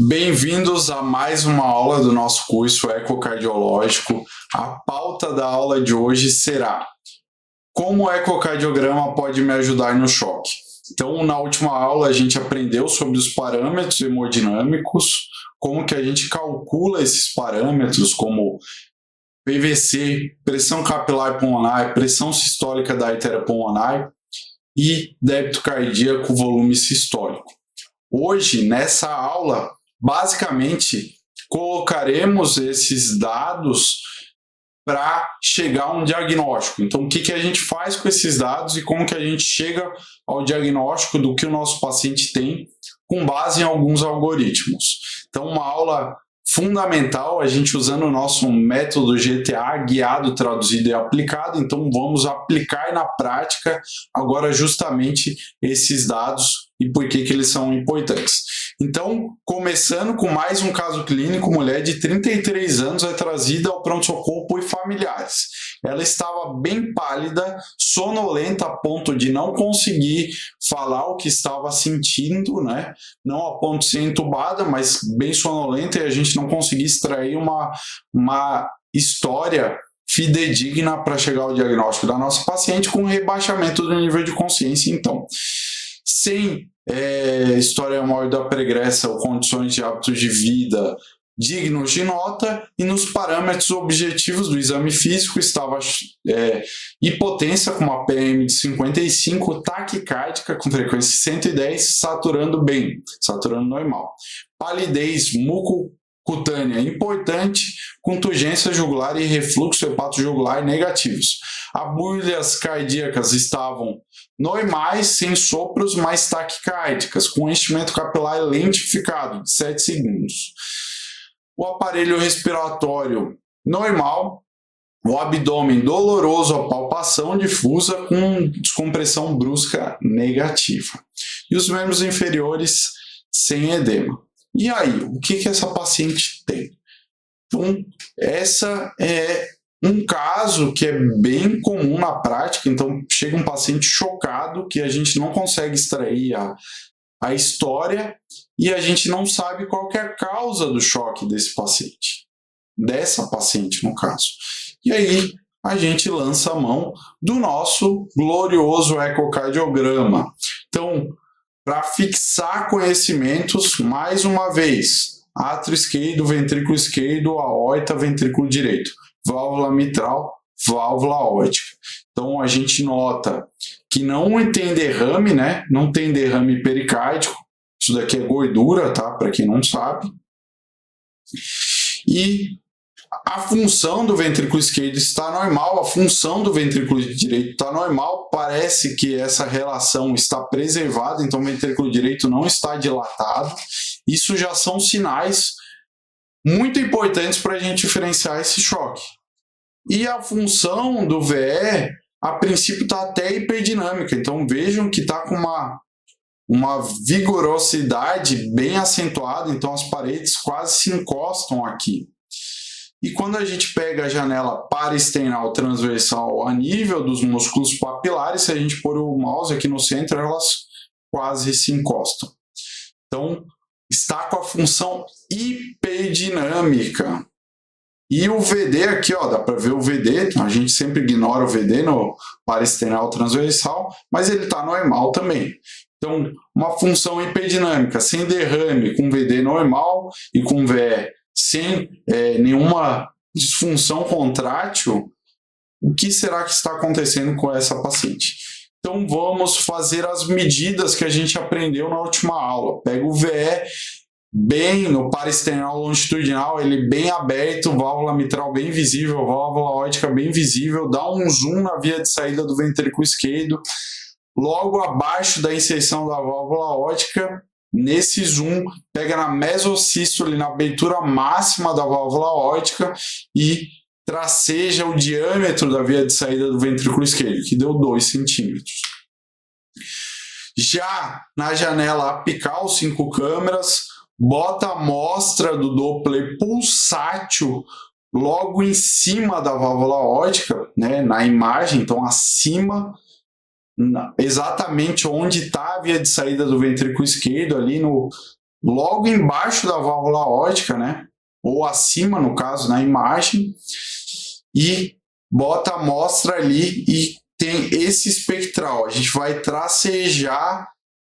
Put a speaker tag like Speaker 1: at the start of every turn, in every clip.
Speaker 1: Bem-vindos a mais uma aula do nosso curso ecocardiológico. A pauta da aula de hoje será: como o ecocardiograma pode me ajudar no choque? Então, na última aula a gente aprendeu sobre os parâmetros hemodinâmicos, como que a gente calcula esses parâmetros, como PVC, pressão capilar pulmonar, pressão sistólica da artéria pulmonar e débito cardíaco, volume sistólico. Hoje, nessa aula, basicamente, colocaremos esses dados para chegar a um diagnóstico. Então, o que a gente faz com esses dados e como que a gente chega ao diagnóstico do que o nosso paciente tem com base em alguns algoritmos. Então, uma aula fundamental, a gente usando o nosso método GTA, guiado, traduzido e aplicado. Então, vamos aplicar na prática agora justamente esses dados e por que eles são importantes. Então, começando com mais um caso clínico, mulher de 33 anos é trazida ao pronto-socorro por familiares. Ela estava bem pálida, sonolenta a ponto de não conseguir falar o que estava sentindo, né? Não a ponto de ser entubada, mas bem sonolenta, e a gente não conseguia extrair uma história fidedigna para chegar ao diagnóstico da nossa paciente com rebaixamento do nível de consciência, então. Sem história hemorrágica pregressa ou condições de hábitos de vida dignos de nota, e nos parâmetros objetivos do exame físico estava hipotensão com uma PM de 55, taquicárdica com frequência 110, saturando bem, saturando normal. Palidez mucocutânea importante, com turgência jugular e refluxo hepatojugular negativos. Agulhas cardíacas estavam normais, sem sopros, mas taquicárdicas, com enchimento capilar lentificado de 7 segundos. O aparelho respiratório normal, o abdômen doloroso, a palpação difusa com descompressão brusca negativa. E os membros inferiores sem edema. E aí, o que essa paciente tem? Então, essa é um caso que é bem comum na prática. Então, chega um paciente chocado que a gente não consegue extrair a história e a gente não sabe qual que é a causa do choque desse paciente, dessa paciente no caso. E aí a gente lança a mão do nosso glorioso ecocardiograma. Então, para fixar conhecimentos, mais uma vez, átrio esquerdo, ventrículo esquerdo, aorta, ventrículo direito, válvula mitral, válvula aórtica. Então a gente nota que não tem derrame, né? Não tem derrame pericárdico. Isso daqui é gordura, tá? Para quem não sabe. E a função do ventrículo esquerdo está normal, a função do ventrículo direito está normal. Parece que essa relação está preservada, então o ventrículo direito não está dilatado. Isso já são sinais muito importantes para a gente diferenciar esse choque. E a função do VE, a princípio, está até hiperdinâmica. Então vejam que está com uma vigorosidade bem acentuada, então as paredes quase se encostam aqui. E quando a gente pega a janela parasternal transversal a nível dos músculos papilares, se a gente pôr o mouse aqui no centro, elas quase se encostam. Então, está com a função hiperdinâmica. E o VD aqui, ó, dá para ver o VD, a gente sempre ignora o VD no parasternal transversal, mas ele está normal também. Então, uma função hiperdinâmica, sem derrame, com VD normal e com VE sem nenhuma disfunção contrátil, o que será que está acontecendo com essa paciente? Então, vamos fazer as medidas que a gente aprendeu na última aula. Pega o VE bem no parasternal longitudinal, ele bem aberto, válvula mitral bem visível, válvula aórtica bem visível, dá um zoom na via de saída do ventrículo esquerdo, logo abaixo da inserção da válvula aórtica. Nesse zoom, pega na mesocístole, na abertura máxima da válvula aórtica e traceja o diâmetro da via de saída do ventrículo esquerdo, que deu 2 centímetros. Já na janela apical, 5 câmeras, bota a amostra do Doppler pulsátil logo em cima da válvula aórtica, né, na imagem, então acima, exatamente onde está a via de saída do ventrículo esquerdo, ali logo embaixo da válvula aórtica, né? Ou acima, no caso, na imagem, e bota a amostra ali e tem esse espectral. A gente vai tracejar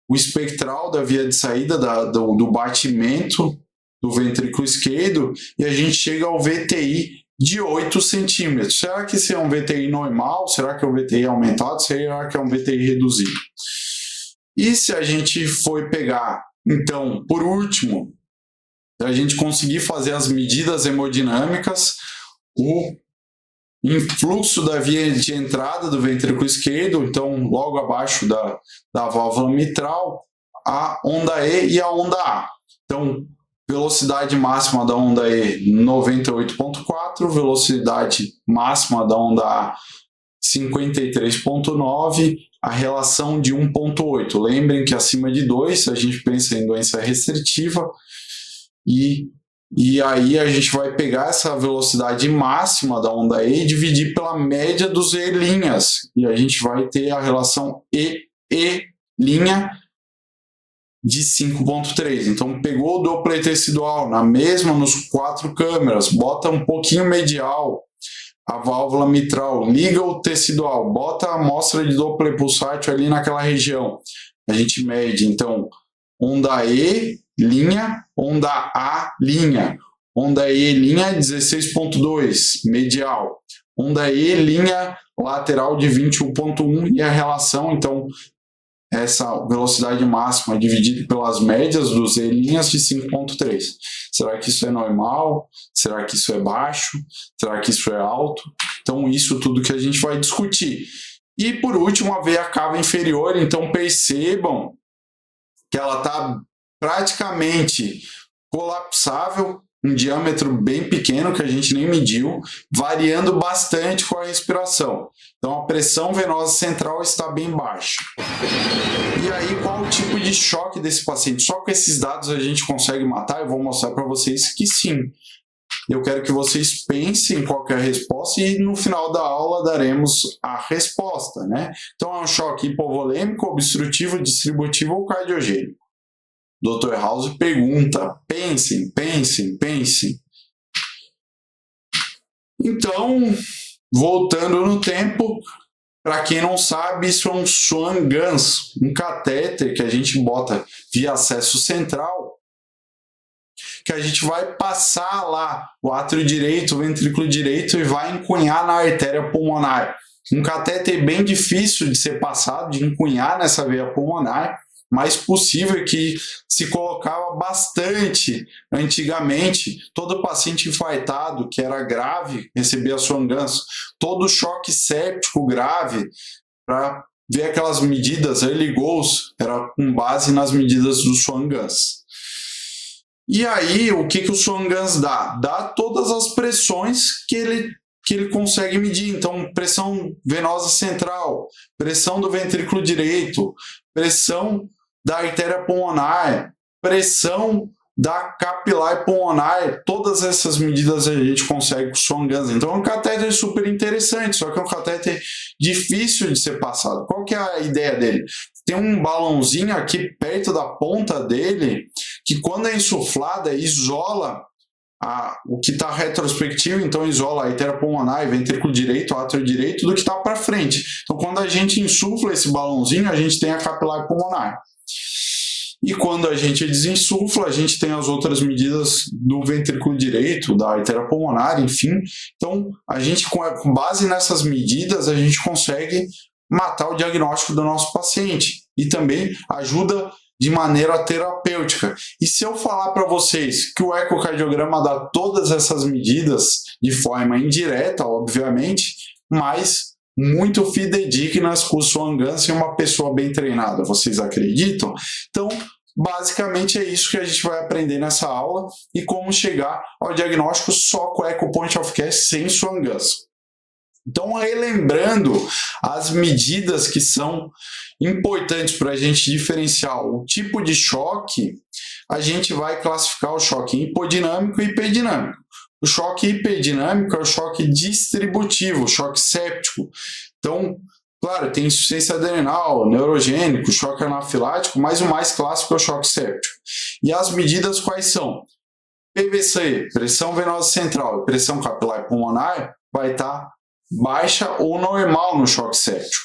Speaker 1: o espectral da via de saída do batimento do ventrículo esquerdo e a gente chega ao VTI de 8 centímetros. Será que esse é um VTI normal? Será que é um VTI aumentado? Será que é um VTI reduzido? E se a gente for pegar, então, por último, a gente conseguir fazer as medidas hemodinâmicas, o influxo da via de entrada do ventrículo esquerdo, então logo abaixo da válvula mitral, a onda E e a onda A. Então, velocidade máxima da onda E 98,4, velocidade máxima da onda A 53,9, a relação de 1,8. Lembrem que acima de 2 a gente pensa em doença restritiva e aí a gente vai pegar essa velocidade máxima da onda E e dividir pela média dos E', e a gente vai ter a relação E' de 5,3. Então pegou o Doppler tecidual, na mesma nos 4 câmeras, bota um pouquinho medial, a válvula mitral, liga o tecidual, bota a amostra de Doppler pulsátil ali naquela região. A gente mede, então, onda E', onda A', onda E' 16,2, medial, onda E' lateral de 21,1 e a relação, então, essa velocidade máxima dividida pelas médias dos E' de 5,3. Será que isso é normal? Será que isso é baixo? Será que isso é alto? Então, isso tudo que a gente vai discutir. E, por último, a veia cava inferior. Então, percebam que ela está praticamente colapsável, um diâmetro bem pequeno que a gente nem mediu, variando bastante com a respiração. Então a pressão venosa central está bem baixa. E aí qual o tipo de choque desse paciente? Só com esses dados a gente consegue matar? Eu vou mostrar para vocês que sim. Eu quero que vocês pensem qual que é a resposta e no final da aula daremos a resposta, né? Então é um choque hipovolêmico, obstrutivo, distributivo ou cardiogênico? Dr. House pergunta, pensem. Então, voltando no tempo, para quem não sabe, isso é um Swan-Ganz, um catéter que a gente bota via acesso central, que a gente vai passar lá o átrio direito, o ventrículo direito e vai encunhar na artéria pulmonar. Um catéter bem difícil de ser passado, de encunhar nessa veia pulmonar, mais possível que se colocava bastante antigamente. Todo paciente infartado que era grave recebia Swan-Ganz. Todo choque séptico grave, para ver aquelas medidas early goals, era com base nas medidas do Swan-Ganz. E aí, o que o Swan-Ganz dá? Dá todas as pressões que ele consegue medir. Então, pressão venosa central, pressão do ventrículo direito, pressão da artéria pulmonar, pressão da capilar pulmonar, todas essas medidas a gente consegue com o Swan-Ganz. Então é um catéter super interessante, só que é um catéter difícil de ser passado. Qual que é a ideia dele? Tem um balãozinho aqui perto da ponta dele, que quando é insuflada, isola o que está retrospectivo, então isola a artéria pulmonar, ventrículo direito, átrio direito, do que está para frente. Então quando a gente insufla esse balãozinho, a gente tem a capilar pulmonar. E quando a gente desinsufla, a gente tem as outras medidas do ventrículo direito, da artéria pulmonar, enfim. Então, a gente, com base nessas medidas, a gente consegue matar o diagnóstico do nosso paciente. E também ajuda de maneira terapêutica. E se eu falar para vocês que o ecocardiograma dá todas essas medidas de forma indireta, obviamente, mas muito fidedignas com o Swan-Ganz e uma pessoa bem treinada, vocês acreditam? Então, basicamente é isso que a gente vai aprender nessa aula e como chegar ao diagnóstico só com Echo Point of Care sem Swan-Ganz. Então, relembrando as medidas que são importantes para a gente diferenciar o tipo de choque, a gente vai classificar o choque hipodinâmico e hiperdinâmico. O choque hiperdinâmico é o choque distributivo, o choque séptico. Então, Claro, tem insuficiência adrenal, neurogênico, choque anafilático, mas o mais clássico é o choque séptico. E as medidas quais são? PVC, pressão venosa central e pressão capilar e pulmonar, vai estar baixa ou normal no choque séptico.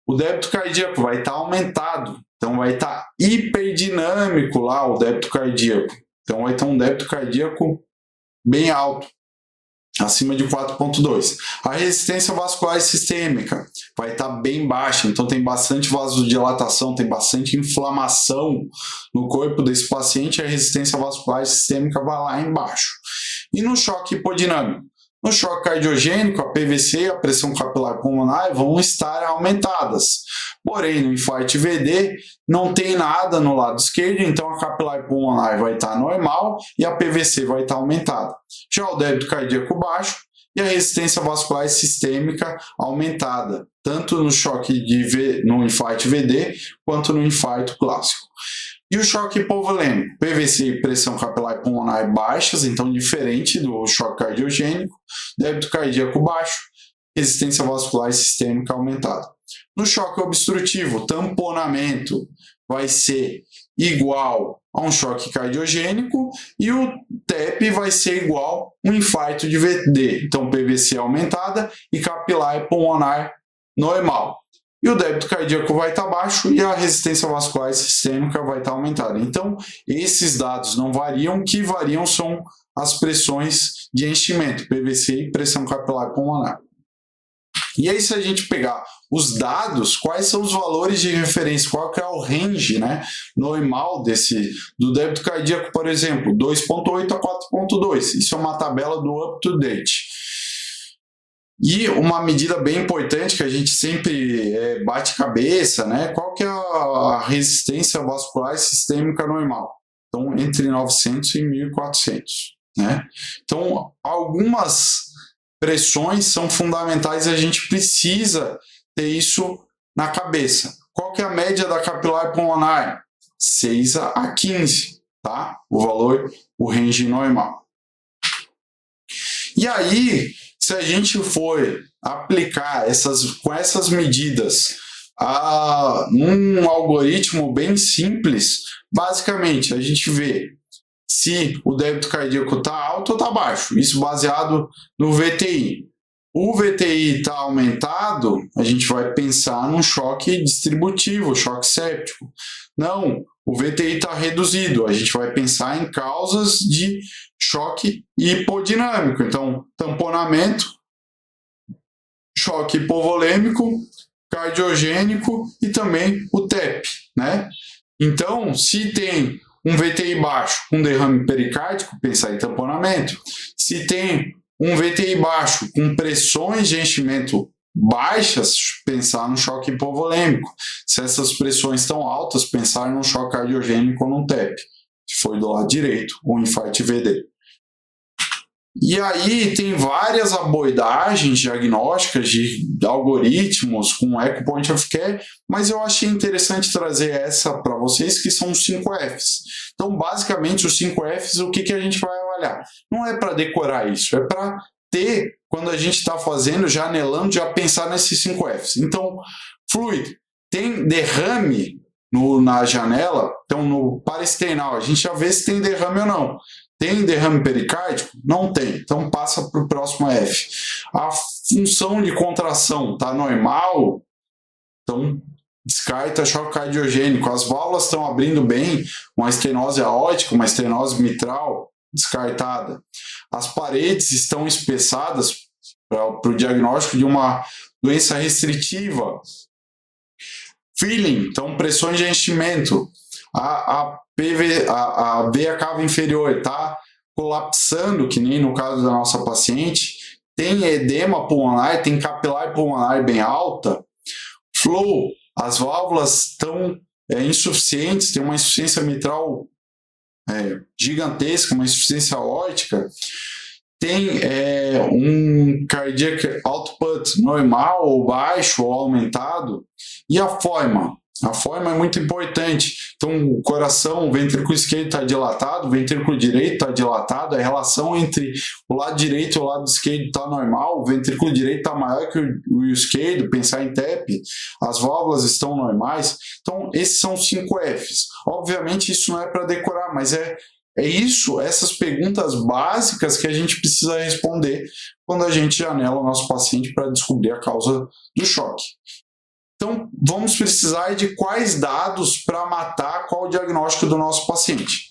Speaker 1: O débito cardíaco vai estar aumentado, então vai estar hiperdinâmico lá o débito cardíaco. Então vai ter um débito cardíaco bem alto, acima de 4,2. A resistência vascular sistêmica vai estar bem baixa, então tem bastante vasodilatação, tem bastante inflamação no corpo desse paciente, a resistência vascular sistêmica vai lá embaixo. E no choque hipodinâmico? No choque cardiogênico, a PVC e a pressão capilar pulmonar vão estar aumentadas. Porém, no infarto VD, não tem nada no lado esquerdo, então a capilar pulmonar vai estar normal e a PVC vai estar aumentada. Já o débito cardíaco baixo e a resistência vascular sistêmica aumentada, tanto no choque no infarto VD quanto no infarto clássico. E o choque hipovolêmico, PVC e pressão capilar pulmonar baixas, então diferente do choque cardiogênico, débito cardíaco baixo, resistência vascular sistêmica aumentada. No choque obstrutivo, tamponamento vai ser igual a um choque cardiogênico e o TEP vai ser igual a um infarto de VD, então PVC aumentada e capilar pulmonar normal. E o débito cardíaco vai estar baixo e a resistência vascular sistêmica vai estar aumentada. Então, esses dados não variam, o que variam são as pressões de enchimento, PVC e pressão capilar pulmonar. E aí, se a gente pegar os dados, quais são os valores de referência, qual que é o range, né, normal do débito cardíaco, por exemplo, 2,8 a 4,2. Isso é uma tabela do up-to-date. E uma medida bem importante que a gente sempre bate cabeça, né? Qual que é a resistência vascular sistêmica normal? Então, entre 900 e 1400, né? Então, algumas pressões são fundamentais e a gente precisa ter isso na cabeça. Qual que é a média da capilar pulmonar? 6 a 15, tá? O valor, o range normal. E aí, se a gente for aplicar com essas medidas num algoritmo bem simples, basicamente a gente vê se o débito cardíaco está alto ou está baixo, isso baseado no VTI. O VTI está aumentado, a gente vai pensar num choque distributivo, choque séptico. Não, o VTI está reduzido, a gente vai pensar em causas de choque hipodinâmico. Então, tamponamento, choque hipovolêmico, cardiogênico e também o TEP, né? Então, se tem um VTI baixo com derrame pericárdico, pensar em tamponamento. Se tem um VTI baixo com pressões de enchimento baixas, pensar no choque hipovolêmico. Se essas pressões estão altas, pensar no choque cardiogênico ou no TEP, se foi do lado direito, ou infarto VD. E aí tem várias abordagens diagnósticas de algoritmos com Echo Point of Care, mas eu achei interessante trazer essa para vocês, que são os 5 Fs. Então, basicamente, os 5 Fs, o que a gente vai avaliar? Não é para decorar isso, é para ter, quando a gente está fazendo, já anelando, já pensar nesses 5 Fs. Então, fluido, tem derrame na janela, então no paraesternal, a gente já vê se tem derrame ou não. Tem derrame pericárdico? Não tem. Então passa para o próximo F. A função de contração está normal? Então descarta choque cardiogênico. As válvulas estão abrindo bem, uma estenose aórtica, uma estenose mitral, descartada. As paredes estão espessadas para o diagnóstico de uma doença restritiva. Feeling, então pressões de enchimento. A veia cava inferior está colapsando, que nem no caso da nossa paciente, tem edema pulmonar, tem capilar pulmonar bem alta, flow, as válvulas estão insuficientes, tem uma insuficiência mitral gigantesca, uma insuficiência aórtica, tem um cardiac output normal ou baixo ou aumentado, e a forma A forma é muito importante. Então, o coração, o ventrículo esquerdo está dilatado, o ventrículo direito está dilatado, a relação entre o lado direito e o lado esquerdo está normal, o ventrículo direito está maior que o esquerdo, pensar em TEP, as válvulas estão normais. Então, esses são os 5 Fs. Obviamente, isso não é para decorar, mas é isso, essas perguntas básicas que a gente precisa responder quando a gente janela o nosso paciente para descobrir a causa do choque. Então, vamos precisar de quais dados para matar qual o diagnóstico do nosso paciente.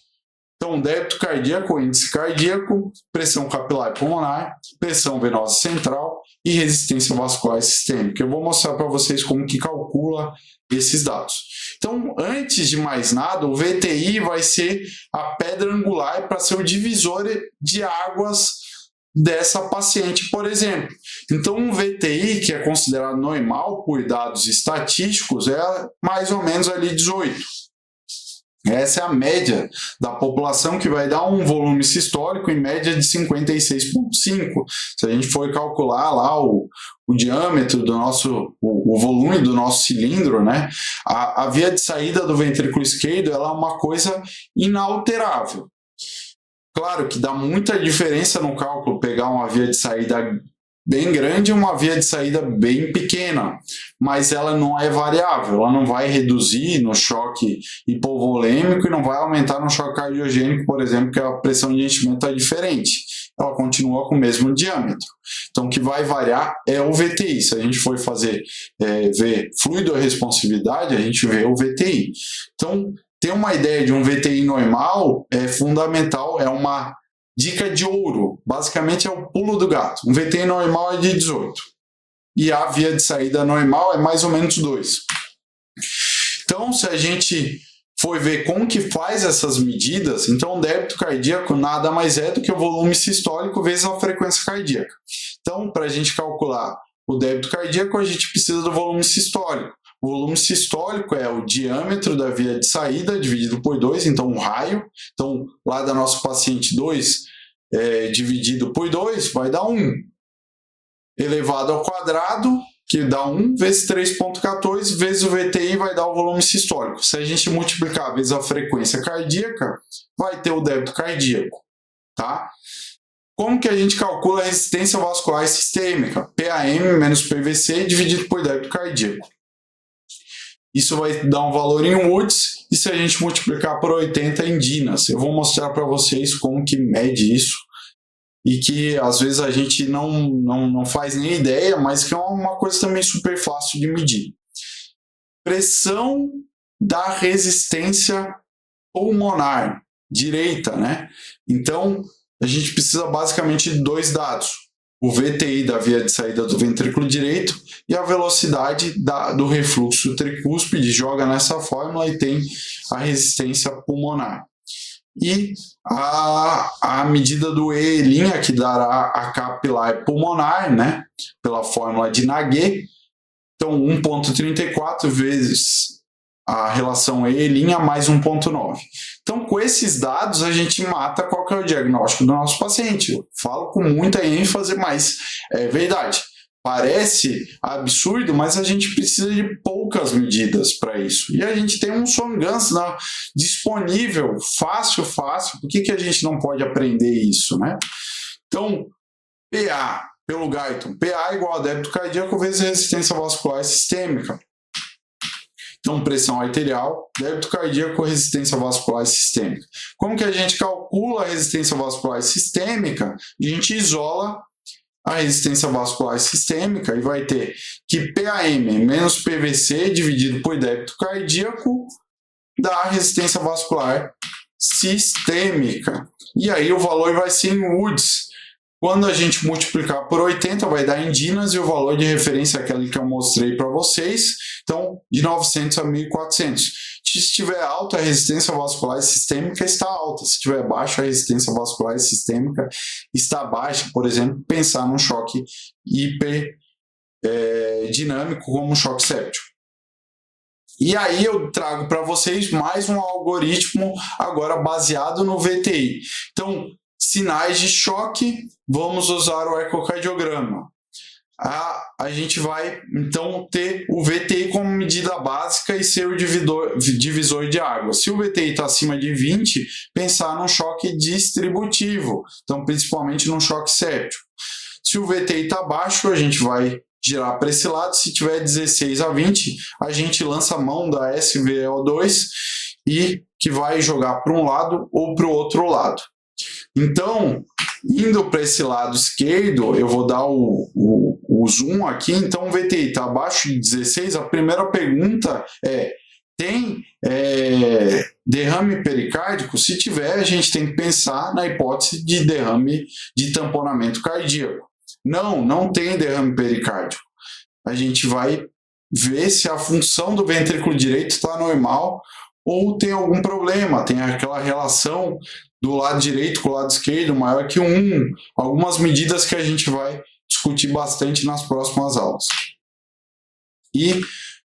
Speaker 1: Então, débito cardíaco, índice cardíaco, pressão capilar pulmonar, pressão venosa central e resistência vascular sistêmica. Eu vou mostrar para vocês como que calcula esses dados. Então, antes de mais nada, o VTI vai ser a pedra angular para ser o divisor de águas dessa paciente, por exemplo. Então, um VTI, que é considerado normal por dados estatísticos, é mais ou menos ali 18. Essa é a média da população, que vai dar um volume sistólico em média de 56,5. Se a gente for calcular lá o diâmetro do nosso, o volume do nosso cilindro, né? A via de saída do ventrículo esquerdo, ela é uma coisa inalterável. Claro que dá muita diferença no cálculo pegar uma via de saída bem grande e uma via de saída bem pequena, mas ela não é variável, ela não vai reduzir no choque hipovolêmico e não vai aumentar no choque cardiogênico, por exemplo, que a pressão de enchimento é diferente. Ela continua com o mesmo diâmetro. Então, o que vai variar é o VTI. Se a gente for fazer ver fluido-responsividade, a gente vê o VTI. Então, ter uma ideia de um VTI normal é fundamental, é uma dica de ouro. Basicamente é o pulo do gato. Um VTI normal é de 18. E a via de saída normal é mais ou menos 2. Então, se a gente for ver como que faz essas medidas, então o débito cardíaco nada mais é do que o volume sistólico vezes a frequência cardíaca. Então, para a gente calcular o débito cardíaco, a gente precisa do volume sistólico. O volume sistólico é o diâmetro da via de saída dividido por 2, então um raio. Então, lá da nosso paciente 2 dividido por 2 vai dar 1. Elevado ao quadrado, que dá 1, vezes 3,14, vezes o VTI vai dar o volume sistólico. Se a gente multiplicar vezes a frequência cardíaca, vai ter o débito cardíaco. Tá? Como que a gente calcula a resistência vascular sistêmica? PAM menos PVC dividido por débito cardíaco. Isso vai dar um valor em Woods, e se a gente multiplicar por 80 em Dinas. Eu vou mostrar para vocês como que mede isso, e que às vezes a gente não faz nem ideia, mas que é uma coisa também super fácil de medir. Pressão da resistência pulmonar direita, né? Então, a gente precisa basicamente de 2 dados. O VTI da via de saída do ventrículo direito e a velocidade do refluxo tricúspide, joga nessa fórmula e tem a resistência pulmonar. E a medida do E', que dará a capilar pulmonar, né, pela fórmula de Nagy. Então, 1,34 vezes a relação E' mais 1,9. Então, com esses dados, a gente mata qual que é o diagnóstico do nosso paciente. Eu falo com muita ênfase, mas é verdade. Parece absurdo, mas a gente precisa de poucas medidas para isso. E a gente tem um Swan-Ganz disponível, fácil. Por que a gente não pode aprender isso, né? Então, PA, pelo Guyton, PA igual a débito cardíaco vezes resistência vascular sistêmica. Então, pressão arterial, débito cardíaco, resistência vascular sistêmica. Como que a gente calcula a resistência vascular sistêmica? A gente isola a resistência vascular sistêmica e vai ter que PAM menos PVC dividido por débito cardíaco dá a resistência vascular sistêmica. E aí o valor vai ser em Woods. Quando a gente multiplicar por 80, vai dar em Dinas, e o valor de referência é aquele que eu mostrei para vocês. Então, de 900 a 1.400. Se estiver alta, a resistência vascular sistêmica está alta. Se estiver baixa, a resistência vascular sistêmica está baixa. Por exemplo, pensar num choque hiperdinâmico como um choque séptico. E aí eu trago para vocês mais um algoritmo agora baseado no VTI. Então, sinais de choque, vamos usar o ecocardiograma. a gente vai então ter o VTI como medida básica e ser o divisor de água. Se o VTI está acima de 20, pensar num choque distributivo, então principalmente num choque séptico. Se o VTI está baixo, a gente vai girar para esse lado. Se tiver 16 a 20, a gente lança a mão da SVO2 e que vai jogar para um lado ou para o outro lado. Então, indo para esse lado esquerdo, eu vou dar o zoom aqui. Então, o VTI está abaixo de 16. A primeira pergunta é: tem derrame pericárdico? Se tiver, a gente tem que pensar na hipótese de derrame de tamponamento cardíaco. Não tem derrame pericárdico. A gente vai ver se a função do ventrículo direito está normal ou tem algum problema, tem aquela relação do lado direito com o lado esquerdo maior que 1. Algumas medidas que a gente vai discutir bastante nas próximas aulas. E,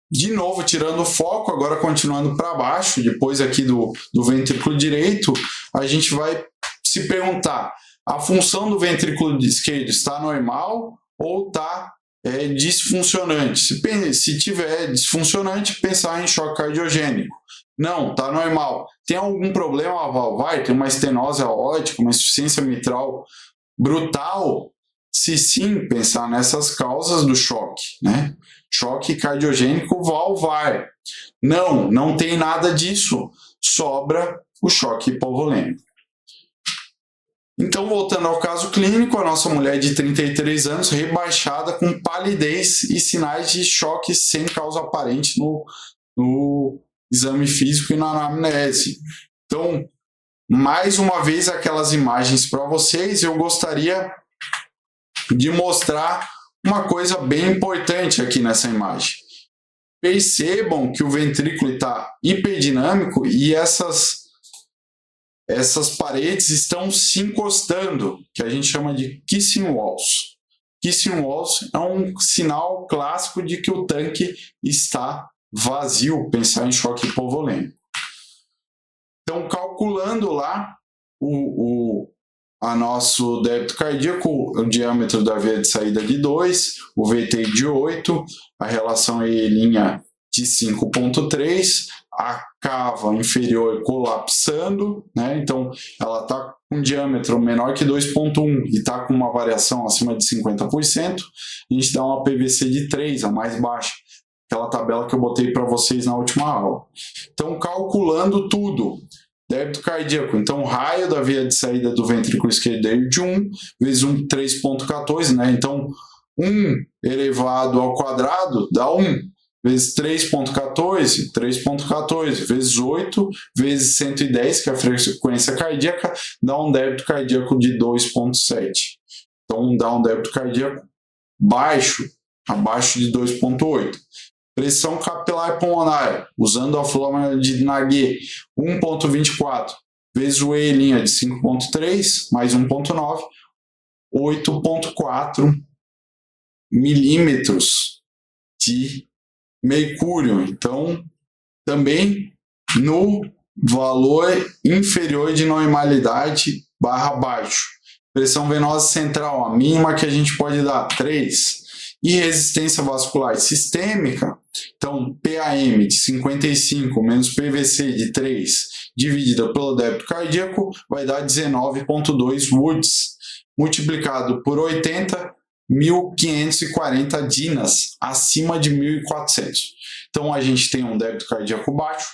Speaker 1: de novo, tirando o foco, agora continuando para baixo, depois aqui do ventrículo direito, a gente vai se perguntar: a função do ventrículo esquerdo está normal ou está disfuncionante? Se tiver disfuncionante, pensar em choque cardiogênico. Não, está normal. Tem algum problema valvar? Tem uma estenose aórtica, uma insuficiência mitral brutal? Se sim, pensar nessas causas do choque, né? Choque cardiogênico valvar. Não tem nada disso. Sobra o choque hipovolêmico. Então, voltando ao caso clínico, a nossa mulher de 33 anos, rebaixada com palidez e sinais de choque sem causa aparente no exame físico e na anamnese. Então, mais uma vez, aquelas imagens para vocês, eu gostaria de mostrar uma coisa bem importante aqui nessa imagem. Percebam que o ventrículo está hiperdinâmico e essas paredes estão se encostando, que a gente chama de kissing walls. Kissing walls é um sinal clássico de que o tanque está vazio, pensar em choque hipovolêmico. Então, calculando lá a nosso débito cardíaco, o diâmetro da veia de saída de 2, o VTI de 8, a relação E' de 5,3, a cava inferior colapsando, né? Então ela está com um diâmetro menor que 2,1 e está com uma variação acima de 50%, a gente dá uma PVC de 3, a mais baixa, aquela tabela que eu botei para vocês na última aula. Então, calculando tudo, débito cardíaco, então o raio da via de saída do ventrículo esquerdo é de 1 vezes 3,14, né? Então 1 elevado ao quadrado dá 1. Vezes 3,14, 3,14, vezes 8, vezes 110, que é a frequência cardíaca, dá um débito cardíaco de 2,7. Então, dá um débito cardíaco baixo, abaixo de 2,8. Pressão capilar pulmonar, usando a fórmula de Nagy, 1,24, vezes o E' de 5,3, mais 1,9, 8,4 milímetros de mercúrio. Então, também no valor inferior de normalidade barra baixo. Pressão venosa central, a mínima que a gente pode dar, 3. E resistência vascular sistêmica, então PAM de 55 menos PVC de 3 dividida pelo débito cardíaco vai dar 19,2 Woods, multiplicado por 80, 1.540 dinas, acima de 1.400. Então, a gente tem um débito cardíaco baixo,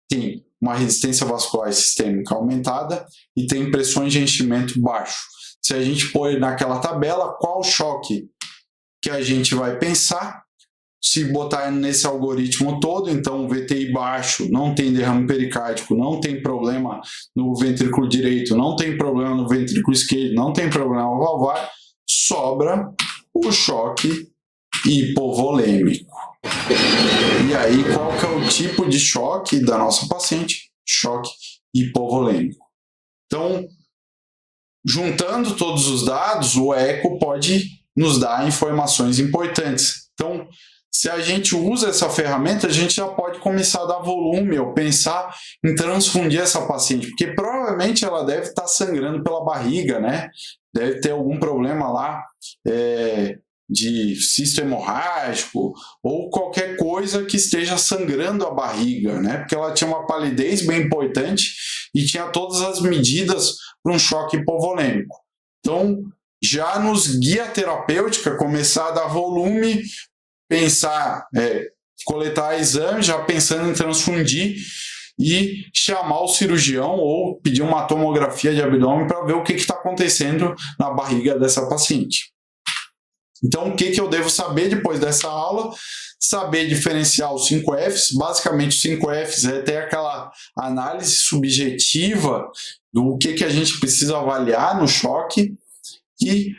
Speaker 1: tem uma resistência vascular sistêmica aumentada e tem pressões de enchimento baixo. Se a gente pôr naquela tabela, qual choque que a gente vai pensar? Se botar nesse algoritmo todo, então VTI baixo, não tem derrame pericárdico, não tem problema no ventrículo direito, não tem problema no ventrículo esquerdo, não tem problema valvar, sobra o choque hipovolêmico. E aí, qual que é o tipo de choque da nossa paciente? Choque hipovolêmico. Então, juntando todos os dados, o eco pode nos dar informações importantes. Então, se a gente usa essa ferramenta, a gente já pode começar a dar volume ou pensar em transfundir essa paciente, porque provavelmente ela deve estar sangrando pela barriga, né? Deve ter algum problema lá de cisto hemorrágico ou qualquer coisa que esteja sangrando a barriga, né? Porque ela tinha uma palidez bem importante e tinha todas as medidas para um choque hipovolêmico. Então, já nos guia terapêutica, começar a dar volume, pensar, coletar exame, já pensando em transfundir e chamar o cirurgião ou pedir uma tomografia de abdômen para ver o que está acontecendo na barriga dessa paciente. Então, o que eu devo saber depois dessa aula? Saber diferenciar os 5 Fs. Basicamente, os 5 Fs é ter aquela análise subjetiva do que a gente precisa avaliar no choque e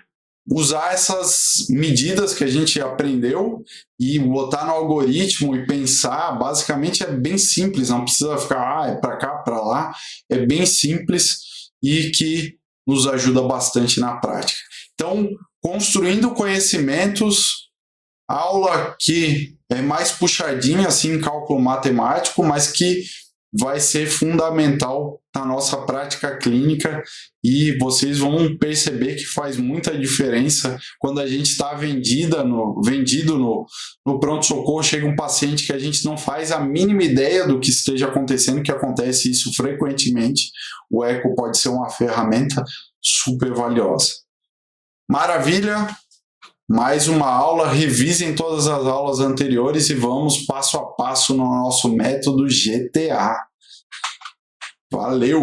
Speaker 1: usar essas medidas que a gente aprendeu e botar no algoritmo e pensar. Basicamente, é bem simples, não precisa ficar é para cá, para lá. É bem simples e que nos ajuda bastante na prática. Então, construindo conhecimentos, aula que é mais puxadinha assim em cálculo matemático, mas que vai ser fundamental na nossa prática clínica e vocês vão perceber que faz muita diferença quando a gente está vendido no pronto-socorro, chega um paciente que a gente não faz a mínima ideia do que esteja acontecendo, que acontece isso frequentemente. O eco pode ser uma ferramenta super valiosa. Maravilha! Mais uma aula, revisem todas as aulas anteriores e vamos passo a passo no nosso método GTA. Valeu!